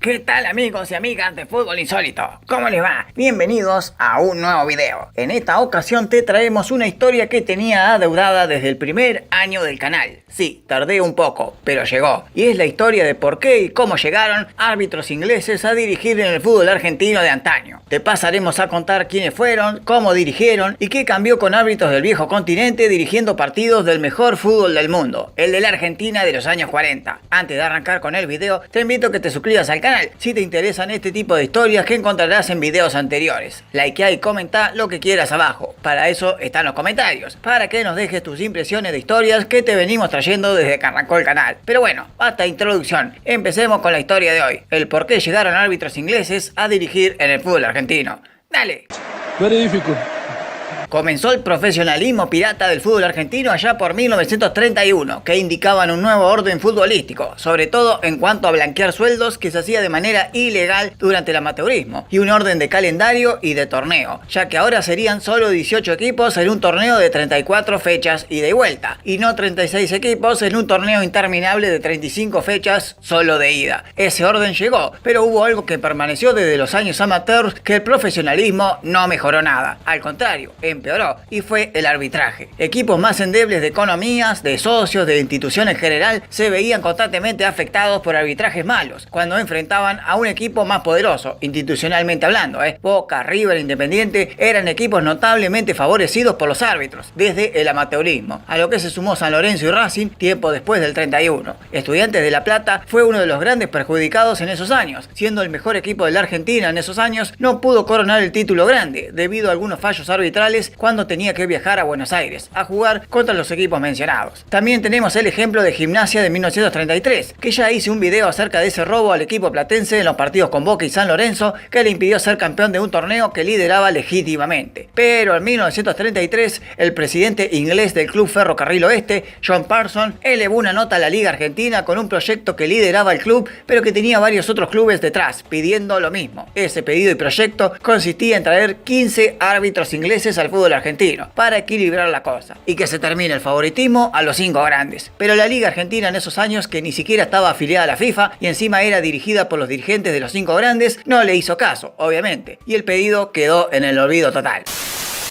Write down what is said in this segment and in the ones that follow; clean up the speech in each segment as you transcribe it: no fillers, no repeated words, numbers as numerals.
¿Qué tal amigos y amigas de Fútbol Insólito? ¿Cómo les va? Bienvenidos a un nuevo video. En esta ocasión te traemos una historia que tenía adeudada desde el primer año del canal. Sí, tardé un poco, pero llegó. Y es la historia de por qué y cómo llegaron árbitros ingleses a dirigir en el fútbol argentino de antaño. Te pasaremos a contar quiénes fueron, cómo dirigieron y qué cambió con árbitros del viejo continente dirigiendo partidos del mejor fútbol del mundo, el de la Argentina de los años 40. Antes de arrancar con el video, te invito a que te suscribas al canal si te interesan este tipo de historias que encontrarás en videos anteriores. Likeá y comenta lo que quieras abajo. Para eso están los comentarios, para que nos dejes tus impresiones de historias que te venimos trayendo desde que arrancó el canal. Pero bueno, basta de introducción. Empecemos con la historia de hoy. El por qué llegaron árbitros ingleses a dirigir en el fútbol argentino. ¡Dale! Very difficult. Comenzó el profesionalismo pirata del fútbol argentino allá por 1931, que indicaban un nuevo orden futbolístico, sobre todo en cuanto a blanquear sueldos que se hacía de manera ilegal durante el amateurismo, y un orden de calendario y de torneo, ya que ahora serían solo 18 equipos en un torneo de 34 fechas ida y vuelta, y no 36 equipos en un torneo interminable de 35 fechas solo de ida. Ese orden llegó, pero hubo algo que permaneció desde los años amateurs, que el profesionalismo no mejoró nada, al contrario, empeoró, y fue el arbitraje. Equipos más endebles de economías, de socios, de instituciones en general, se veían constantemente afectados por arbitrajes malos, cuando enfrentaban a un equipo más poderoso, institucionalmente hablando. Boca, River, Independiente, eran equipos notablemente favorecidos por los árbitros, desde el amateurismo, a lo que se sumó San Lorenzo y Racing tiempo después del 31. Estudiantes de La Plata fue uno de los grandes perjudicados en esos años, siendo el mejor equipo de la Argentina en esos años, no pudo coronar el título grande, debido a algunos fallos arbitrales cuando tenía que viajar a Buenos Aires a jugar contra los equipos mencionados. También tenemos el ejemplo de Gimnasia de 1933, que ya hice un video acerca de ese robo al equipo platense en los partidos con Boca y San Lorenzo, que le impidió ser campeón de un torneo que lideraba legítimamente. Pero en 1933, el presidente inglés del Club Ferrocarril Oeste, John Parsons, elevó una nota a la Liga Argentina con un proyecto que lideraba el club, pero que tenía varios otros clubes detrás, pidiendo lo mismo. Ese pedido y proyecto consistía en traer 15 árbitros ingleses al fútbol argentino para equilibrar la cosa y que se termine el favoritismo a los 5 grandes. Pero la Liga Argentina en esos años, que ni siquiera estaba afiliada a la FIFA y encima era dirigida por los dirigentes de los 5 grandes, no le hizo caso, obviamente, y el pedido quedó en el olvido total.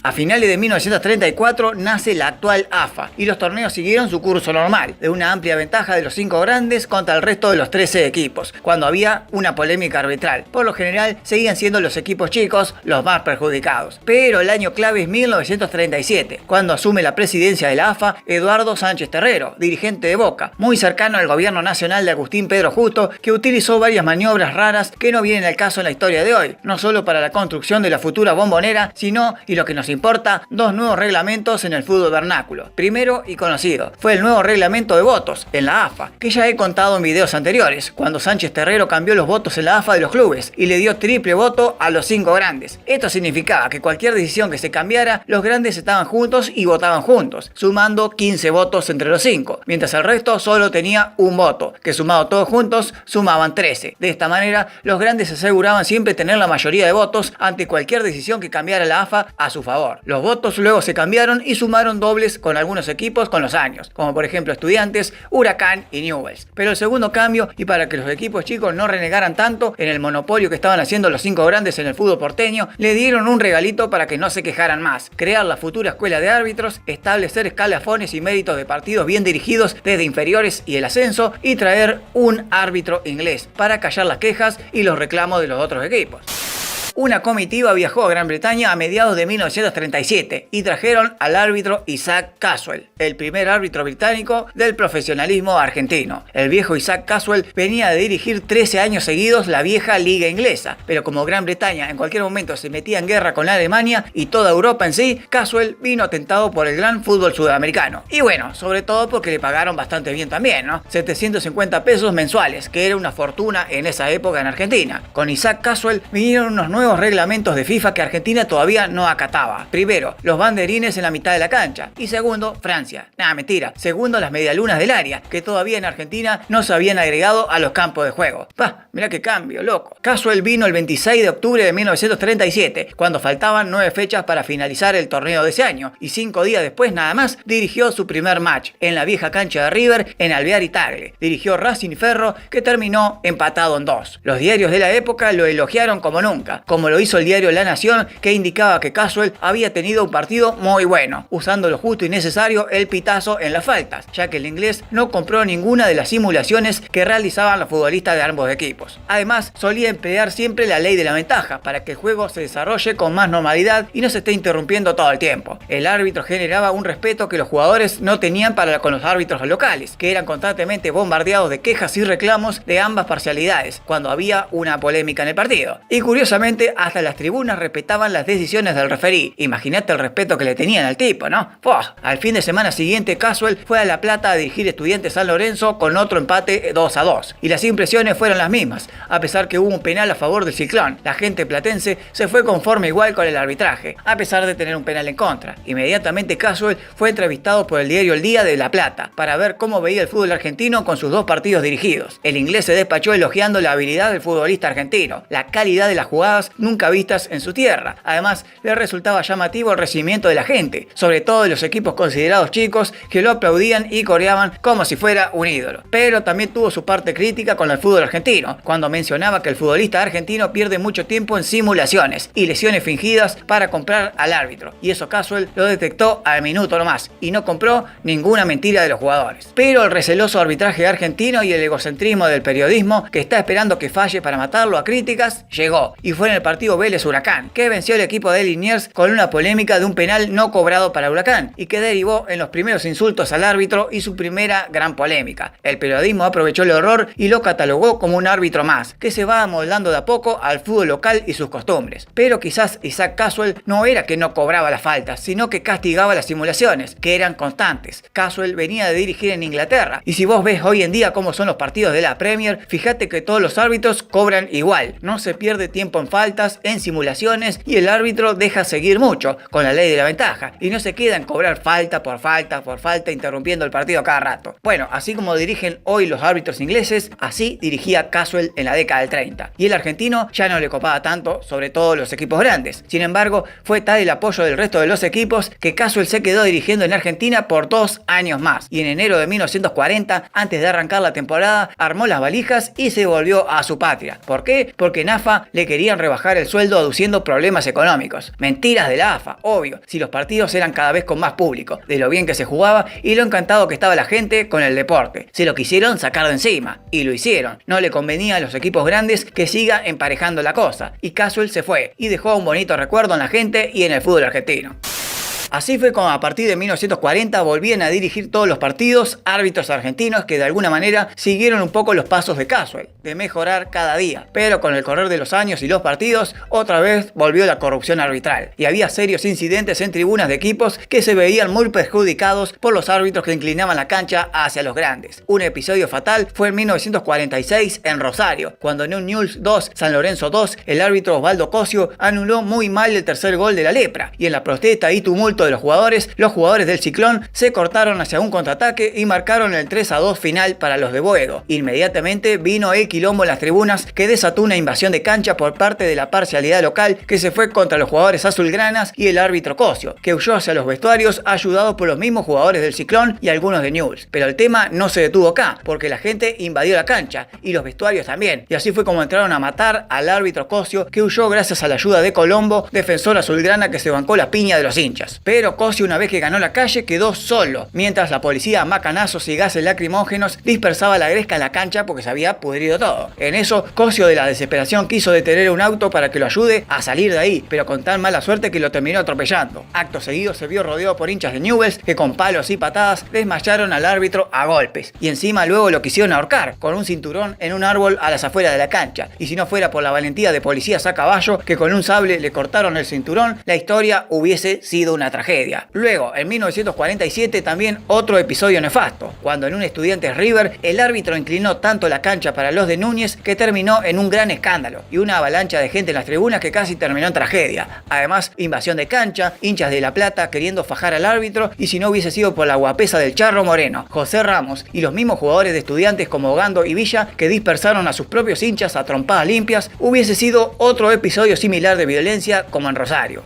A finales de 1934 nace la actual AFA y los torneos siguieron su curso normal, de una amplia ventaja de los 5 grandes contra el resto de los 13 equipos, cuando había una polémica arbitral. Por lo general seguían siendo los equipos chicos los más perjudicados. Pero el año clave es 1937, cuando asume la presidencia de la AFA Eduardo Sánchez Terrero, dirigente de Boca, muy cercano al gobierno nacional de Agustín Pedro Justo, que utilizó varias maniobras raras que no vienen al caso en la historia de hoy, no solo para la construcción de la futura Bombonera, sino, y lo que nos importa, 2 nuevos reglamentos en el fútbol vernáculo. Primero y conocido fue el nuevo reglamento de votos en la AFA, que ya he contado en videos anteriores, cuando Sánchez Terrero cambió los votos en la AFA de los clubes y le dio triple voto a los 5 grandes. Esto significaba que cualquier decisión que se cambiara, los grandes estaban juntos y votaban juntos, sumando 15 votos entre los 5, mientras el resto solo tenía un voto, que sumado todos juntos sumaban 13. De esta manera, los grandes aseguraban siempre tener la mayoría de votos ante cualquier decisión que cambiara la AFA a su favor. Los votos luego se cambiaron y sumaron dobles con algunos equipos con los años, como por ejemplo Estudiantes, Huracán y Newell's. Pero el segundo cambio, y para que los equipos chicos no renegaran tanto en el monopolio que estaban haciendo los 5 grandes en el fútbol porteño, le dieron un regalito para que no se quejaran más: crear la futura escuela de árbitros, establecer escalafones y méritos de partidos bien dirigidos desde inferiores y el ascenso, y traer un árbitro inglés para callar las quejas y los reclamos de los otros equipos. Una comitiva viajó a Gran Bretaña a mediados de 1937 y trajeron al árbitro Isaac Caswell, el primer árbitro británico del profesionalismo argentino. El viejo Isaac Caswell venía de dirigir 13 años seguidos la vieja liga inglesa, pero como Gran Bretaña en cualquier momento se metía en guerra con Alemania y toda Europa en sí, Caswell vino tentado por el gran fútbol sudamericano. Y bueno, sobre todo porque le pagaron bastante bien también, ¿no? 750 pesos mensuales, que era una fortuna en esa época en Argentina. Con Isaac Caswell vinieron unos nuevos nuevos reglamentos de FIFA que Argentina todavía no acataba. Primero, los banderines en la mitad de la cancha. Y segundo, Francia. Mentira. Segundo, las medialunas del área, que todavía en Argentina no se habían agregado a los campos de juego. Mirá qué cambio, loco. Casual vino el 26 de octubre de 1937, cuando faltaban 9 fechas para finalizar el torneo de ese año, y 5 días después nada más dirigió su primer match en la vieja cancha de River en Alvear Tagle. Dirigió Racing y Ferro, que terminó empatado en 2. Los diarios de la época lo elogiaron como nunca, como lo hizo el diario La Nación, que indicaba que Casual había tenido un partido muy bueno, usando lo justo y necesario el pitazo en las faltas, ya que el inglés no compró ninguna de las simulaciones que realizaban los futbolistas de ambos equipos. Además, solía emplear siempre la ley de la ventaja para que el juego se desarrolle con más normalidad y no se esté interrumpiendo todo el tiempo. El árbitro generaba un respeto que los jugadores no tenían para con los árbitros locales, que eran constantemente bombardeados de quejas y reclamos de ambas parcialidades cuando había una polémica en el partido. Y curiosamente, hasta las tribunas respetaban las decisiones del referí. Imagínate el respeto que le tenían al tipo, ¿no? Al fin de semana siguiente, Casual fue a La Plata a dirigir Estudiantes San Lorenzo con otro empate 2-2. Y las impresiones fueron las mismas, a pesar que hubo un penal a favor del Ciclón. La gente platense se fue conforme igual con el arbitraje, a pesar de tener un penal en contra. Inmediatamente Casual fue entrevistado por el diario El Día de La Plata para ver cómo veía el fútbol argentino con sus 2 partidos dirigidos. El inglés se despachó elogiando la habilidad del futbolista argentino, la calidad de las jugadas nunca vistas en su tierra. Además, le resultaba llamativo el recibimiento de la gente, sobre todo de los equipos considerados chicos, que lo aplaudían y coreaban como si fuera un ídolo. Pero también tuvo su parte crítica con el fútbol argentino, cuando mencionaba que el futbolista argentino pierde mucho tiempo en simulaciones y lesiones fingidas para comprar al árbitro, y eso Casual lo detectó al minuto nomás, y no compró ninguna mentira de los jugadores. Pero el receloso arbitraje argentino y el egocentrismo del periodismo, que está esperando que falle para matarlo a críticas, llegó, y fue en el partido Vélez Huracán, que venció al equipo de Liniers con una polémica de un penal no cobrado para Huracán, y que derivó en los primeros insultos al árbitro y su primera gran polémica. El periodismo aprovechó el horror y lo catalogó como un árbitro más, que se va amoldando de a poco al fútbol local y sus costumbres. Pero quizás Isaac Casual no era que no cobraba las faltas, sino que castigaba las simulaciones, que eran constantes. Casual venía de dirigir en Inglaterra, y si vos ves hoy en día cómo son los partidos de la Premier, fíjate que todos los árbitros cobran igual. No se pierde tiempo en faltas, en simulaciones, y el árbitro deja seguir mucho con la ley de la ventaja, y no se queda en cobrar falta por falta por falta, interrumpiendo el partido cada rato. Bueno, así como dirigen hoy los árbitros ingleses, así dirigía Casual en la década del 30. Y el argentino ya no le copaba tanto, sobre todo los equipos grandes. Sin embargo, fue tal el apoyo del resto de los equipos que Casual se quedó dirigiendo en Argentina por 2 años más. Y en enero de 1940, antes de arrancar la temporada, armó las valijas y se volvió a su patria. ¿Por qué? Porque en AFA le querían rebajar el sueldo aduciendo problemas económicos. Mentiras de la AFA, obvio, si los partidos eran cada vez con más público, de lo bien que se jugaba y lo encantado que estaba la gente con el deporte. Se lo quisieron sacar de encima, y lo hicieron. No le convenía a los equipos grandes que siga emparejando la cosa, y Casual se fue, y dejó un bonito recuerdo en la gente y en el fútbol argentino. Así fue como a partir de 1940 volvían a dirigir todos los partidos árbitros argentinos que de alguna manera siguieron un poco los pasos de Casual, de mejorar cada día. Pero con el correr de los años y los partidos, otra vez volvió la corrupción arbitral. Y había serios incidentes en tribunas de equipos que se veían muy perjudicados por los árbitros que inclinaban la cancha hacia los grandes. Un episodio fatal fue en 1946 en Rosario, cuando en un Newell's 2, San Lorenzo 2, el árbitro Osvaldo Cosio anuló muy mal el tercer gol de la Lepra. Y en la protesta y tumulto de los jugadores del Ciclón se cortaron hacia un contraataque y marcaron el 3-2 final para los de Boedo. Inmediatamente vino el quilombo en las tribunas, que desató una invasión de cancha por parte de la parcialidad local, que se fue contra los jugadores azulgranas y el árbitro Cosio, que huyó hacia los vestuarios ayudado por los mismos jugadores del Ciclón y algunos de Newell's. Pero el tema no se detuvo acá, porque la gente invadió la cancha y los vestuarios también, y así fue como entraron a matar al árbitro Cosio, que huyó gracias a la ayuda de Colombo, defensor azulgrana que se bancó la piña de los hinchas. Pero Cosio, una vez que ganó la calle, quedó solo, mientras la policía a macanazos y gases lacrimógenos dispersaba la gresca en la cancha porque se había pudrido todo. En eso, Cosio de la desesperación quiso detener un auto para que lo ayude a salir de ahí, pero con tan mala suerte que lo terminó atropellando. Acto seguido se vio rodeado por hinchas de Newell's que con palos y patadas desmayaron al árbitro a golpes, y encima luego lo quisieron ahorcar con un cinturón en un árbol a las afueras de la cancha. Y si no fuera por la valentía de policías a caballo que con un sable le cortaron el cinturón, la historia hubiese sido una tragedia. Luego, en 1947 también otro episodio nefasto, cuando en un Estudiantes River el árbitro inclinó tanto la cancha para los de Núñez que terminó en un gran escándalo y una avalancha de gente en las tribunas que casi terminó en tragedia. Además, invasión de cancha, hinchas de La Plata queriendo fajar al árbitro, y si no hubiese sido por la guapesa del Charro Moreno, José Ramos y los mismos jugadores de Estudiantes como Gando y Villa que dispersaron a sus propios hinchas a trompadas limpias, hubiese sido otro episodio similar de violencia como en Rosario.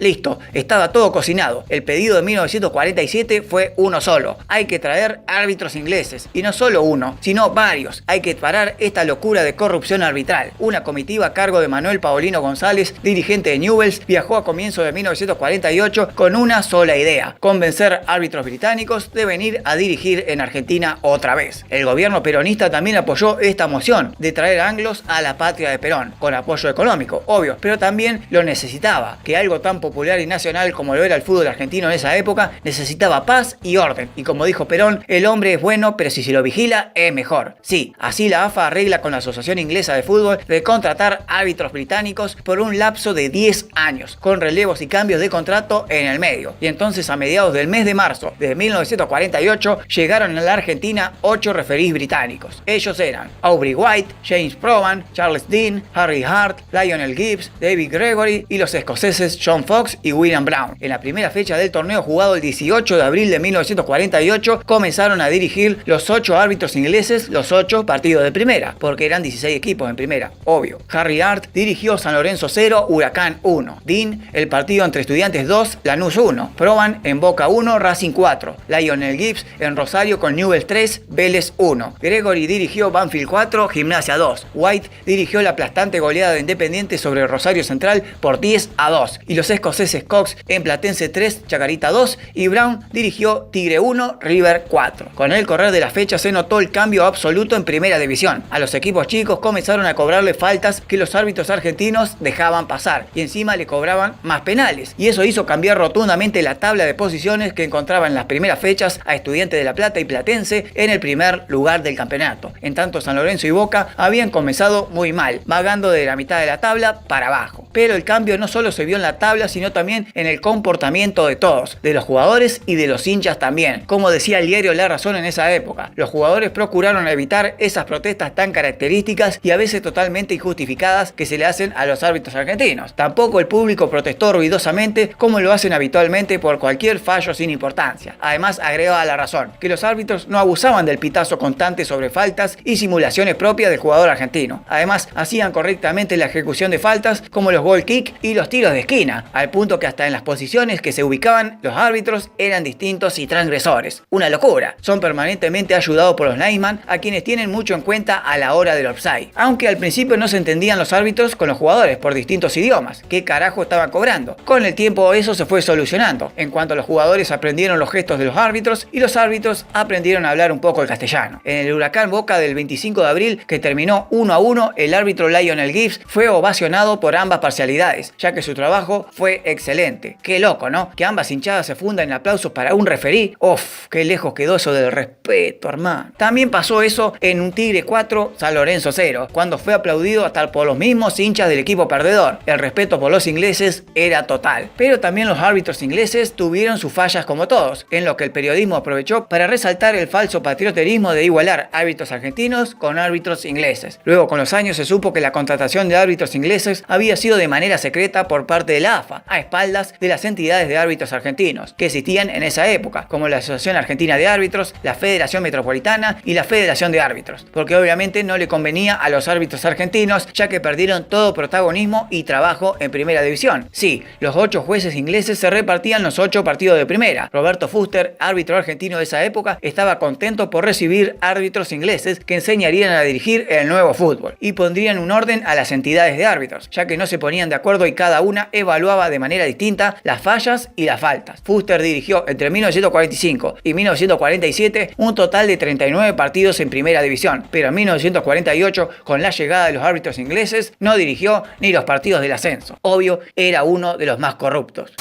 Listo, estaba todo cocinado. El pedido de 1947 fue uno solo. Hay que traer árbitros ingleses. Y no solo uno, sino varios. Hay que parar esta locura de corrupción arbitral. Una comitiva a cargo de Manuel Paulino González, dirigente de Newell's, viajó a comienzos de 1948 con una sola idea: convencer árbitros británicos de venir a dirigir en Argentina otra vez. El gobierno peronista también apoyó esta moción de traer anglos a la patria de Perón, con apoyo económico, obvio, pero también lo necesitaba, que algo tan popular y nacional como lo era el fútbol argentino en esa época necesitaba paz y orden, y como dijo Perón, el hombre es bueno, pero si se lo vigila es mejor. Sí, así la AFA arregla con la Asociación Inglesa de Fútbol de contratar árbitros británicos por un lapso de 10 años, con relevos y cambios de contrato en el medio. Y entonces, a mediados del mes de marzo de 1948, llegaron a la Argentina 8 referís británicos. Ellos eran Aubrey White, James Provan, Charles Dean, Harry Hart, Lionel Gibbs, David Gregory y los escoceses John Fox y William Brown. En la primera fecha del torneo, jugado el 18 de abril de 1948, comenzaron a dirigir los 8 árbitros ingleses los 8 partidos de primera, porque eran 16 equipos en primera, obvio. Harry Hart dirigió San Lorenzo 0, Huracán 1. Dean, el partido entre Estudiantes 2, Lanús 1. Provan en Boca 1, Racing 4. Lionel Gibbs en Rosario con Newell's 3, Vélez 1. Gregory dirigió Banfield 4, Gimnasia 2. White dirigió la aplastante goleada de Independiente sobre Rosario Central por 10-2. Y los escoceses Cox en Platense 3, Chacarita 2, y Brown dirigió Tigre 1, River 4. Con el correr de la fecha se notó el cambio absoluto en primera división. A los equipos chicos comenzaron a cobrarle faltas que los árbitros argentinos dejaban pasar, y encima le cobraban más penales, y eso hizo cambiar rotundamente la tabla de posiciones que encontraba en las primeras fechas a Estudiantes de La Plata y Platense en el primer lugar del campeonato. En tanto, San Lorenzo y Boca habían comenzado muy mal, vagando de la mitad de la tabla para abajo. Pero el cambio no solo se vio en la tabla, sino también en el comportamiento de todos, de los jugadores y de los hinchas también. Como decía el diario La Razón en esa época, los jugadores procuraron evitar esas protestas tan características y a veces totalmente injustificadas que se le hacen a los árbitros argentinos. Tampoco el público protestó ruidosamente como lo hacen habitualmente por cualquier fallo sin importancia. Además, agregaba La Razón que los árbitros no abusaban del pitazo constante sobre faltas y simulaciones propias del jugador argentino. Además, hacían correctamente la ejecución de faltas como los goal kick y los tiros de esquina, al punto que hasta en las posiciones que se ubicaban los árbitros eran distintos y transgresores. Una locura. Son permanentemente ayudados por los linemen, a quienes tienen mucho en cuenta a la hora del offside. Aunque al principio no se entendían los árbitros con los jugadores por distintos idiomas. ¿Qué carajo estaban cobrando? Con el tiempo eso se fue solucionando, en cuanto los jugadores aprendieron los gestos de los árbitros y los árbitros aprendieron a hablar un poco el castellano. En el Huracán Boca del 25 de abril, que terminó 1-1, el árbitro Lionel Gibbs fue ovacionado por ambas parcialidades, ya que su trabajo fue excelente. Qué loco, ¿no? Que ambas hinchadas se fundan en aplausos para un referí. Uf, qué lejos quedó eso del respeto, hermano. También pasó eso en un Tigre 4, San Lorenzo 0, cuando fue aplaudido hasta por los mismos hinchas del equipo perdedor. El respeto por los ingleses era total. Pero también los árbitros ingleses tuvieron sus fallas como todos, en lo que el periodismo aprovechó para resaltar el falso patrioterismo de igualar árbitros argentinos con árbitros ingleses. Luego, con los años, se supo que la contratación de árbitros ingleses había sido de manera secreta por parte de la AFA, a espaldas de las entidades de árbitros argentinos que existían en esa época, como la Asociación Argentina de Árbitros, la Federación Metropolitana y la Federación de Árbitros, porque obviamente no le convenía a los árbitros argentinos, ya que perdieron todo protagonismo y trabajo en primera división. Sí, los 8 jueces ingleses se repartían los 8 partidos de primera. Roberto Fuster, árbitro argentino de esa época, estaba contento por recibir árbitros ingleses que enseñarían a dirigir el nuevo fútbol y pondrían un orden a las entidades de árbitros, ya que no se ponían de acuerdo y cada una evaluaba de manera distinta las fallas y las faltas. Fuster dirigió entre 1945 y 1947 un total de 39 partidos en primera división, pero en 1948, con la llegada de los árbitros ingleses, no dirigió ni los partidos del ascenso. Obvio, era uno de los más corruptos.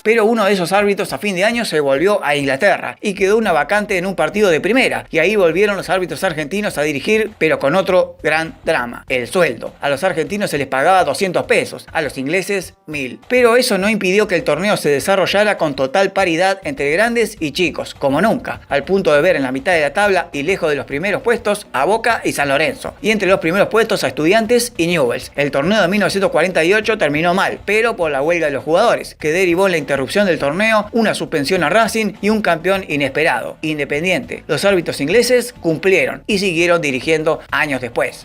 pero uno de esos árbitros a fin de año se volvió a Inglaterra y quedó una vacante en un partido de primera, y ahí volvieron los árbitros argentinos a dirigir, pero con otro gran drama: el sueldo. A los argentinos se les pagaba 200 pesos, a los ingleses 1000. Pero eso no impidió que el torneo se desarrollara con total paridad entre grandes y chicos, como nunca, al punto de ver en la mitad de la tabla y lejos de los primeros puestos a Boca y San Lorenzo, y entre los primeros puestos a Estudiantes y Newell's. El torneo de 1948 terminó mal, pero por la huelga de los jugadores, que derivó en la interrupción del torneo, una suspensión a Racing y un campeón inesperado, Independiente. Los árbitros ingleses cumplieron y siguieron dirigiendo años después.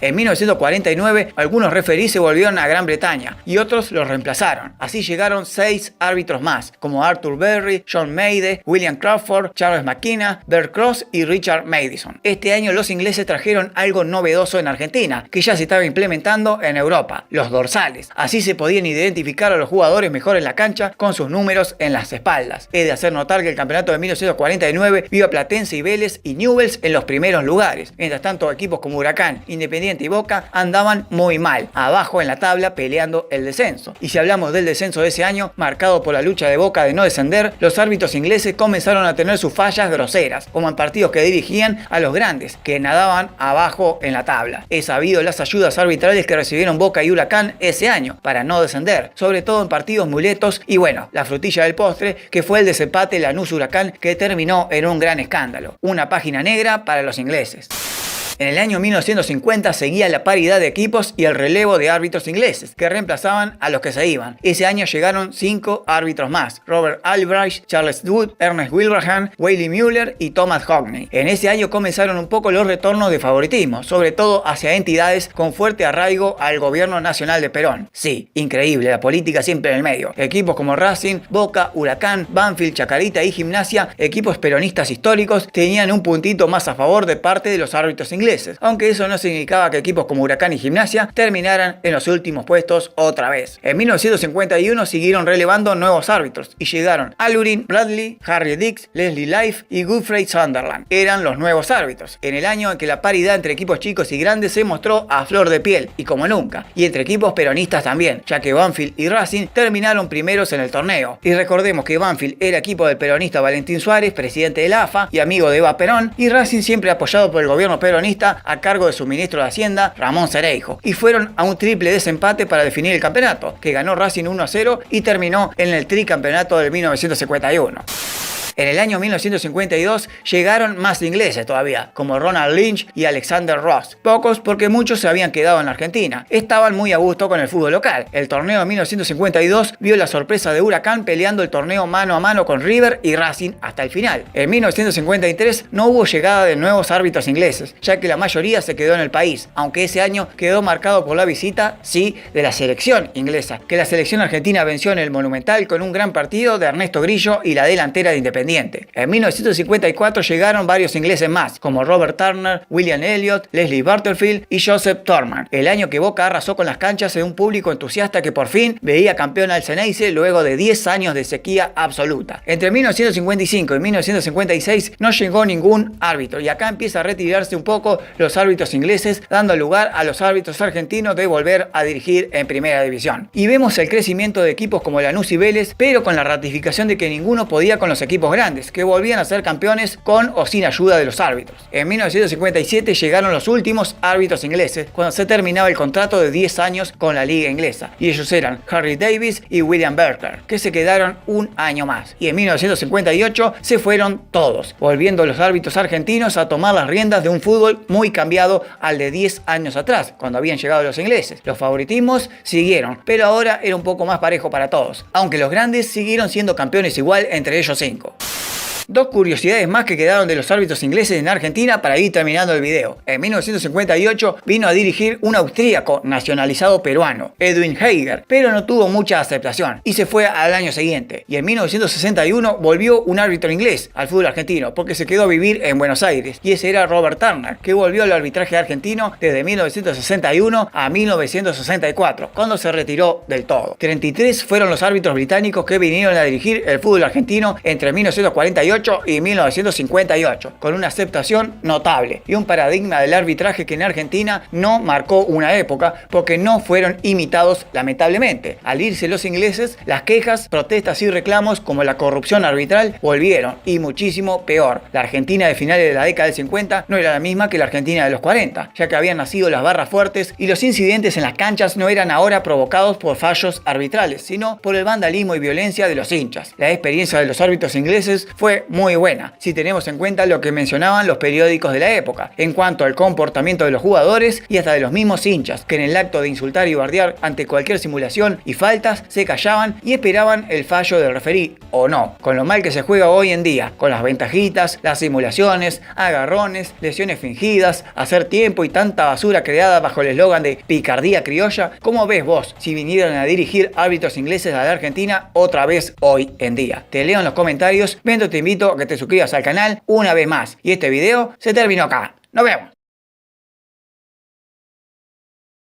En 1949, algunos referees se volvieron a Gran Bretaña y otros los reemplazaron. Así llegaron 6 árbitros más, como Arthur Berry, John Mayde, William Crawford, Charles McKenna, Bert Cross y Richard Madison. Este año los ingleses trajeron algo novedoso en Argentina, que ya se estaba implementando en Europa: los dorsales. Así se podían identificar a los jugadores mejor en la cancha con sus números en las espaldas. He de hacer notar que el campeonato de 1949 vio a Platense y Vélez y Newell's en los primeros lugares. Mientras tanto, equipos como Huracán, Independiente y Boca andaban muy mal, abajo en la tabla peleando el descenso. Y si hablamos del descenso de ese año, marcado por la lucha de Boca de no descender, los árbitros ingleses comenzaron a tener sus fallas groseras, como en partidos que dirigían a los grandes, que nadaban abajo en la tabla. He sabido las ayudas arbitrales que recibieron Boca y Huracán ese año para no descender, sobre todo en partidos muletos, y bueno, la frutilla del postre, que fue el desempate Lanús-Huracán, que terminó en un gran escándalo. Una página negra para los ingleses. En el año 1950 seguía la paridad de equipos y el relevo de árbitros ingleses, que reemplazaban a los que se iban. Ese año llegaron 5 árbitros más: Robert Albright, Charles Wood, Ernest Wilbraham, Wiley Mueller y Thomas Hockney. En ese año comenzaron un poco los retornos de favoritismo, sobre todo hacia entidades con fuerte arraigo al gobierno nacional de Perón. Sí, increíble, la política siempre en el medio. Equipos como Racing, Boca, Huracán, Banfield, Chacarita y Gimnasia, equipos peronistas históricos, tenían un puntito más a favor de parte de los árbitros ingleses, aunque eso no significaba que equipos como Huracán y Gimnasia terminaran en los últimos puestos otra vez. En 1951 siguieron relevando nuevos árbitros y llegaron Alurin Bradley, Harry Dix, Leslie Life y Godfrey Sunderland. Eran los nuevos árbitros, en el año en que la paridad entre equipos chicos y grandes se mostró a flor de piel y como nunca, y entre equipos peronistas también, ya que Banfield y Racing terminaron primeros en el torneo. Y recordemos que Banfield era equipo del peronista Valentín Suárez, presidente de la AFA y amigo de Eva Perón, y Racing siempre apoyado por el gobierno peronista a cargo de su ministro de Hacienda, Ramón Cereijo, y fueron a un triple desempate para definir el campeonato, que ganó Racing 1-0 y terminó en el tricampeonato del 1951. En el año 1952 llegaron más ingleses todavía, como Ronald Lynch y Alexander Ross. Pocos porque muchos se habían quedado en la Argentina. Estaban muy a gusto con el fútbol local. El torneo de 1952 vio la sorpresa de Huracán peleando el torneo mano a mano con River y Racing hasta el final. En 1953 no hubo llegada de nuevos árbitros ingleses, ya que la mayoría se quedó en el país, aunque ese año quedó marcado por la visita, sí, de la selección inglesa, que la selección argentina venció en el Monumental con un gran partido de Ernesto Grillo y la delantera de Independiente. En 1954 llegaron varios ingleses más, como Robert Turner, William Elliott, Leslie Butterfield y Joseph Thorman. El año que Boca arrasó con las canchas de un público entusiasta que por fin veía campeón al Ceneice luego de 10 años de sequía absoluta. Entre 1955 y 1956 no llegó ningún árbitro y acá empieza a retirarse un poco los árbitros ingleses, dando lugar a los árbitros argentinos de volver a dirigir en primera división. Y vemos el crecimiento de equipos como Lanús y Vélez, pero con la ratificación de que ninguno podía con los equipos grandes, que volvían a ser campeones con o sin ayuda de los árbitros. En 1957 llegaron los últimos árbitros ingleses, cuando se terminaba el contrato de 10 años con la liga inglesa, y ellos eran Harry Davis y William Berger, que se quedaron un año más. Y en 1958 se fueron todos, volviendo los árbitros argentinos a tomar las riendas de un fútbol muy cambiado al de 10 años atrás, cuando habían llegado los ingleses. Los favoritismos siguieron, pero ahora era un poco más parejo para todos, aunque los grandes siguieron siendo campeones igual entre ellos 5. Dos curiosidades más que quedaron de los árbitros ingleses en Argentina para ir terminando el video. En 1958 vino a dirigir un austríaco nacionalizado peruano, Edwin Heiger, pero no tuvo mucha aceptación y se fue al año siguiente. Y en 1961 volvió un árbitro inglés al fútbol argentino porque se quedó a vivir en Buenos Aires, y ese era Robert Turner, que volvió al arbitraje argentino desde 1961 a 1964, cuando se retiró del todo. 33 fueron los árbitros británicos que vinieron a dirigir el fútbol argentino entre 1948 1948 y 1958, con una aceptación notable y un paradigma del arbitraje que en Argentina no marcó una época porque no fueron imitados lamentablemente. Al irse los ingleses, las quejas, protestas y reclamos como la corrupción arbitral volvieron, y muchísimo peor. La Argentina de finales de la década del 50 no era la misma que la Argentina de los 40, ya que habían nacido las barras fuertes y los incidentes en las canchas no eran ahora provocados por fallos arbitrales, sino por el vandalismo y violencia de los hinchas. La experiencia de los árbitros ingleses fue muy buena, si tenemos en cuenta lo que mencionaban los periódicos de la época, en cuanto al comportamiento de los jugadores y hasta de los mismos hinchas, que en el acto de insultar y bardear ante cualquier simulación y faltas se callaban y esperaban el fallo del referí, o no, con lo mal que se juega hoy en día, con las ventajitas, las simulaciones, agarrones, lesiones fingidas, hacer tiempo y tanta basura creada bajo el eslogan de picardía criolla. ¿Cómo ves vos si vinieran a dirigir árbitros ingleses a la Argentina otra vez hoy en día? Te leo en los comentarios, mientras te invito a que te suscribas al canal una vez más. Y este video se terminó acá. ¡Nos vemos!